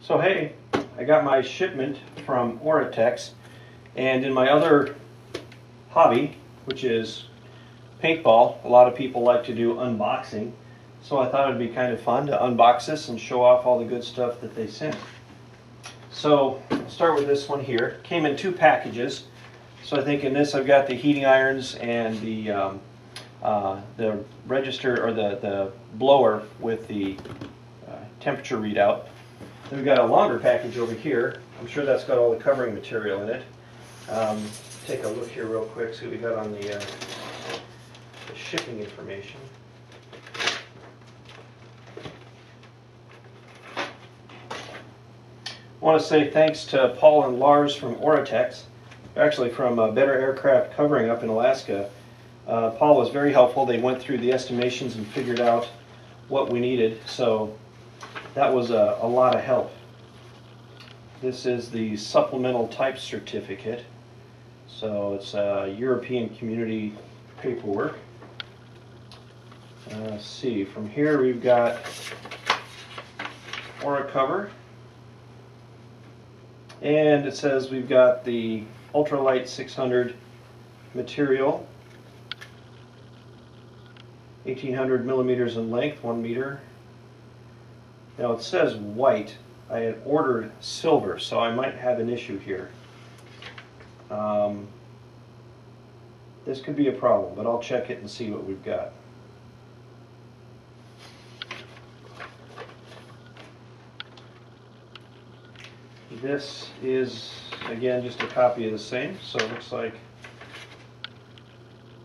So hey, I got my shipment from Oratex, and in my other hobby, which is paintball, a lot of people like to do unboxing. So I thought it'd be kind of fun to unbox this and show off all the good stuff that they sent. So I'll start with this one here. Came in 2 packages. So I think in this I've got the heating irons and the register, or the blower with the temperature readout. Then we've got a longer package over here. I'm sure that's got all the covering material in it. Take a look here real quick, see what we got on the shipping information. I want to say thanks to Paul and Lars from Oratex, actually from Better Aircraft Covering up in Alaska. Paul was very helpful. They went through the estimations and figured out what we needed, so that was a lot of help. This is the supplemental type certificate, so it's European Community paperwork. Let's see, from here we've got Aura cover, and it says we've got the ultralight 600 material, 1800 millimeters in length, 1 meter. Now it says white. I had ordered silver, so I might have an issue here. This could be a problem, but I'll check it and see what we've got. This is, again, just a copy of the same, so it looks like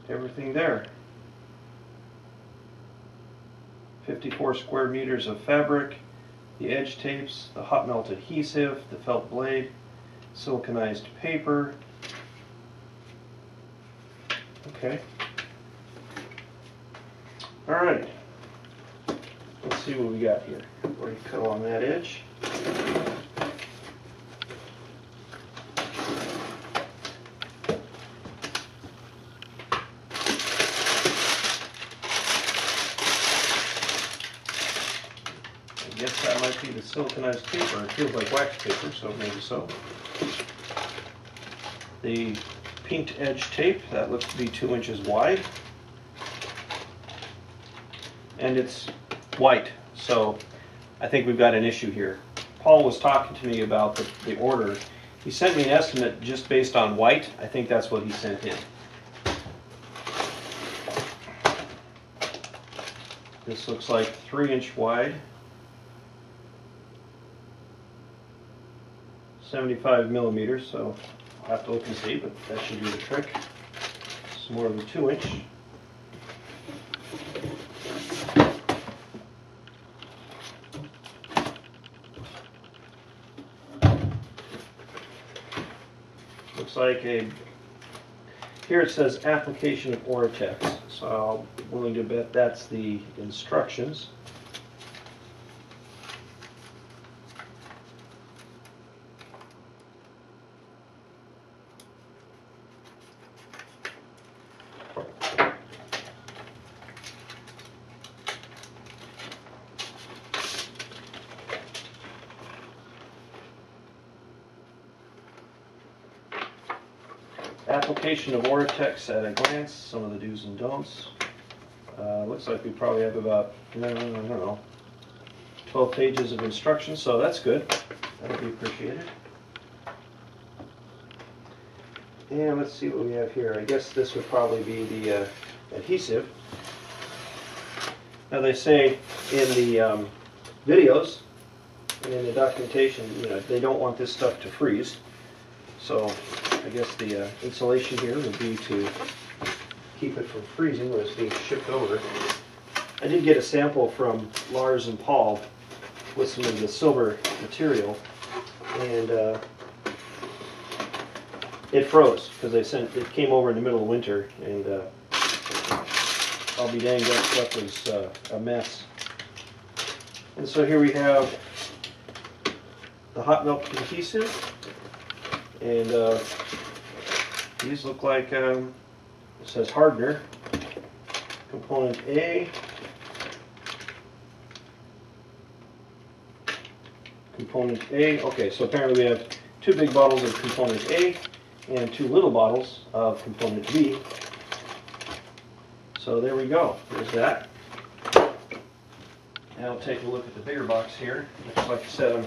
everything there. 54 square meters of fabric, the edge tapes, the hot melt adhesive, the felt blade, siliconized paper. Okay. Alright. Let's see what we got here. Already cut along that edge. I guess that might be the siliconized paper. It feels like wax paper, so maybe so. The pinked edge tape, that looks to be 2 inches wide. And it's white, so I think we've got an issue here. Paul was talking to me about the order. He sent me an estimate just based on white. I think that's what he sent in. This looks like 3-inch wide. 75 millimeters, so I'll have to look and see, but that should do the trick. Some more of the 2-inch. Looks like here it says application of Oratex, so I'm willing to bet that's the instructions. Application of Oratex at a glance, some of the do's and don'ts. Looks like we probably have about, I don't know, 12 pages of instructions, so that's good. That'll be appreciated. And let's see what we have here. I guess this would probably be the adhesive. Now they say in the videos and in the documentation, they don't want this stuff to freeze. So I guess the insulation here would be to keep it from freezing when it's being shipped over. I did get a sample from Lars and Paul with some of the silver material, and it froze because it came over in the middle of winter, and I'll be danged, that stuff was a mess. And so here we have the hot melt adhesive. And these look like, it says hardener, component A, component A. Okay, so apparently we have 2 big bottles of component A and 2 little bottles of component B. So there we go. There's that. And I'll take a look at the bigger box here, which, like I said, I'm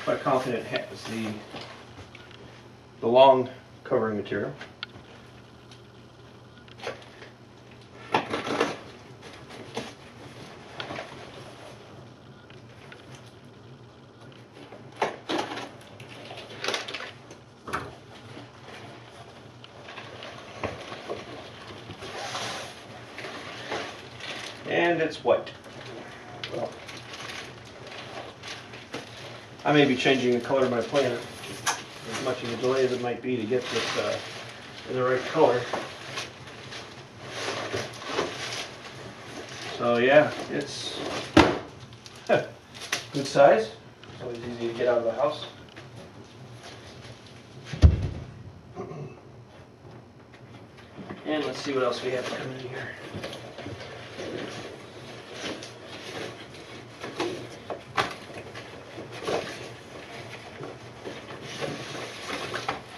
quite confident has the long covering material. And it's white. Well, I may be changing the color of my plant, as much of a delay as it might be to get this in the right color. So yeah, it's good size. It's always easy to get out of the house. And let's see what else we have coming in here.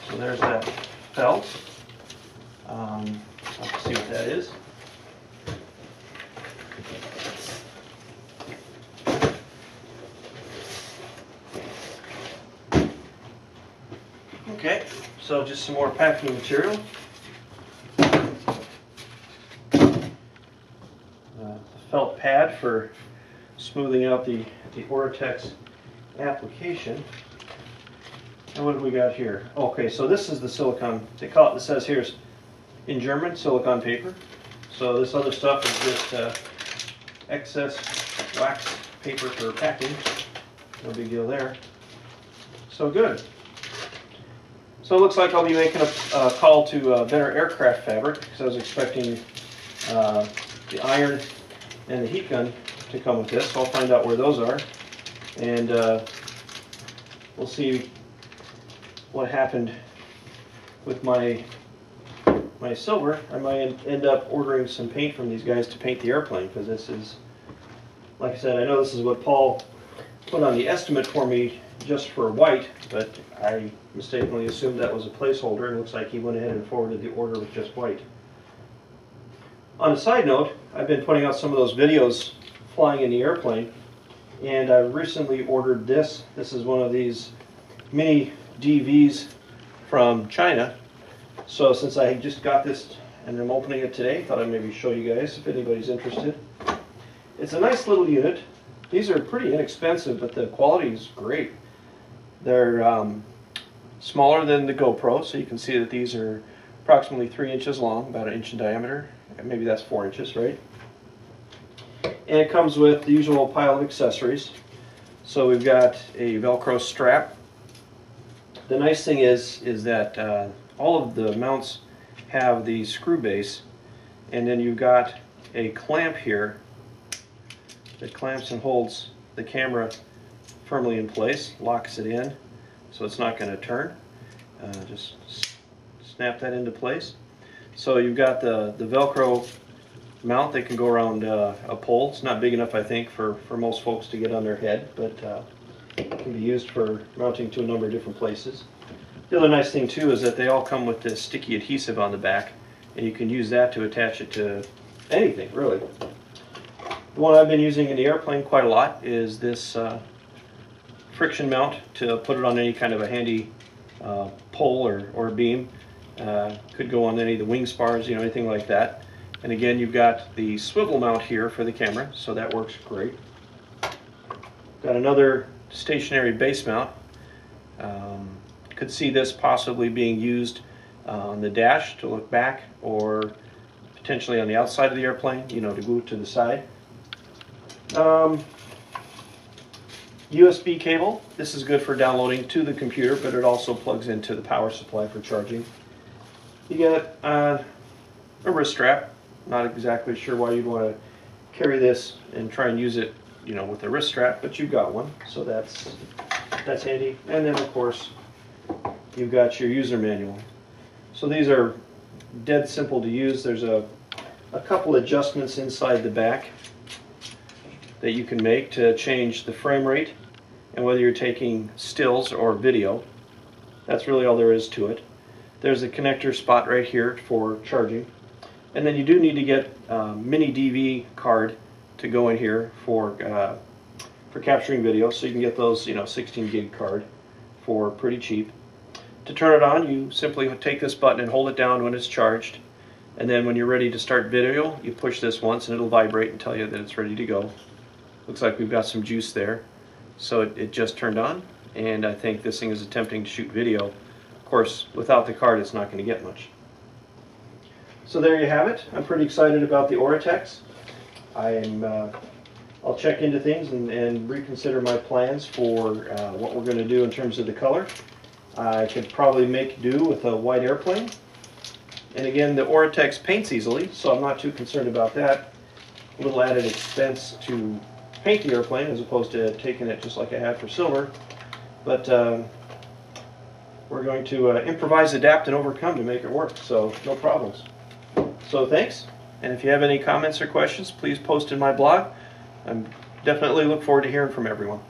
So there's that felt. Let's see what that is. Okay, so just some more packing material. Felt pad for smoothing out the Oratex application. And what have we got here? Okay, so this is the silicone. They call it, it says here in German, silicone paper. So this other stuff is just excess wax paper for packing. No big deal there. So good. So it looks like I'll be making a call to Better Aircraft Fabric, because I was expecting the iron and the heat gun to come with this. I'll find out where those are, and we'll see what happened with my silver. I might end up ordering some paint from these guys to paint the airplane, because this is, like I said, I know this is what Paul put on the estimate for me just for white, but I mistakenly assumed that was a placeholder, and it looks like he went ahead and forwarded the order with just white. On a side note, I've been putting out some of those videos flying in the airplane, and I recently ordered this. This is one of these mini DVs from China. So since I just got this and I'm opening it today, I thought I'd maybe show you guys if anybody's interested. It's a nice little unit. These are pretty inexpensive, but the quality is great. They're smaller than the GoPro, so you can see that these are approximately 3 inches long, about 1 inch in diameter. Maybe that's 4 inches, right? And it comes with the usual pile of accessories. So we've got a Velcro strap. The nice thing is that all of the mounts have the screw base, and then you've got a clamp here that clamps and holds the camera firmly in place, locks it in so it's not going to turn. Just snap that into place. So you've got the Velcro mount that can go around a pole. It's not big enough, I think, for most folks to get on their head, but it can be used for mounting to a number of different places. The other nice thing too is that they all come with this sticky adhesive on the back, and you can use that to attach it to anything, really. The one I've been using in the airplane quite a lot is this friction mount to put it on any kind of a handy pole or beam. Could go on any of the wing spars, you know, anything like that. And again, you've got the swivel mount here for the camera, so that works great. Got another stationary base mount. Could see this possibly being used on the dash to look back, or potentially on the outside of the airplane, you know, to glue it to the side. USB cable. This is good for downloading to the computer, but it also plugs into the power supply for charging. You get a wrist strap. Not exactly sure why you'd want to carry this and try and use it, you know, with a wrist strap, but you've got one, so that's handy. And then, of course, you've got your user manual. So these are dead simple to use. There's a couple adjustments inside the back that you can make to change the frame rate and whether you're taking stills or video. That's really all there is to it. There's a connector spot right here for charging. And then you do need to get a mini DV card to go in here for capturing video. So you can get those, 16 gig card for pretty cheap. To turn it on, you simply take this button and hold it down when it's charged. And then when you're ready to start video, you push this once and it'll vibrate and tell you that it's ready to go. Looks like we've got some juice there. So it just turned on, and I think this thing is attempting to shoot video. Of course, without the card, it's not going to get much. So there you have it. I'm pretty excited about the Oratex. I'll check into things and reconsider my plans for what we're going to do in terms of the color. I could probably make do with a white airplane. And again, the Oratex paints easily, so I'm not too concerned about that. A little added expense to paint the airplane as opposed to taking it just like I had for silver. But we're going to improvise, adapt, and overcome to make it work, so no problems. So thanks, and if you have any comments or questions, please post in my blog. I definitely look forward to hearing from everyone.